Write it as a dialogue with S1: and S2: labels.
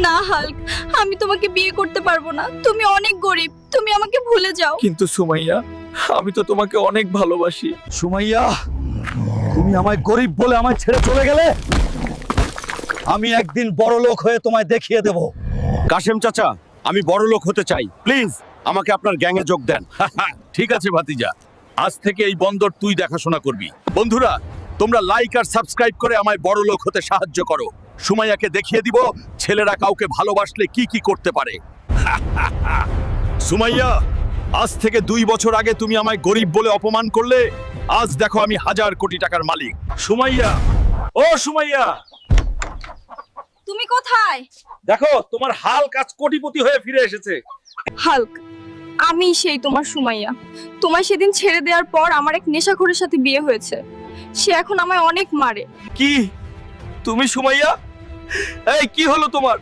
S1: না হাল্ক, আমি তোমাকে বিয়ে করতে পারবো না। তুমি অনেক গরিব, তুমি আমাকে ভুলে যাও।
S2: কিন্তু সুমাইয়া, আমি তো তোমাকে অনেক ভালোবাসি।
S3: সুমাইয়া, তুমি আমায় গরিব বলে আমায় ছেড়ে চলে গেলে, আমি একদিন বড় লোক হয়ে তোমায় দেখিয়ে দেব।
S4: কাশেম চাচা, আমি বড় লোক হতে চাই, প্লিজ আমাকে আপনার গ্যাংয়ে যোগ দেন। ঠিক আছে ভাতিজা, আজ থেকে এই বন্দর তুই দেখাশোনা করবি। বন্ধুরা, তোমরা লাইক আর সাবস্ক্রাইব করে আমায় বড় লোক হতে সাহায্য করো। সুমাইয়াকে দেখিয়ে দিব ছেলেরা কাউকে ভালোবাসলে কি কি করতে পারে। সুমাইয়া, আজ থেকে 2 বছর আগে তুমি আমায় গরিব বলে অপমান করলে, আজ দেখো আমি 1000 কোটি টাকার মালিক। সুমাইয়া, ও সুমাইয়া,
S1: তুমি কোথায়?
S2: দেখো তোমার হাল্ক আজ কোটিপতি হয়ে ফিরে এসেছে।
S1: হাল্ক, আমি সেই তোমার সুমাইয়া। তোমায় সেদিন ছেড়ে দেওয়ার পর আমার এক নেশাখোরের সাথে বিয়ে হয়েছে। সে এখন আমায় অনেক মারে।
S2: কি? তুমি সুমাইয়া? এই কি হলো তোমার?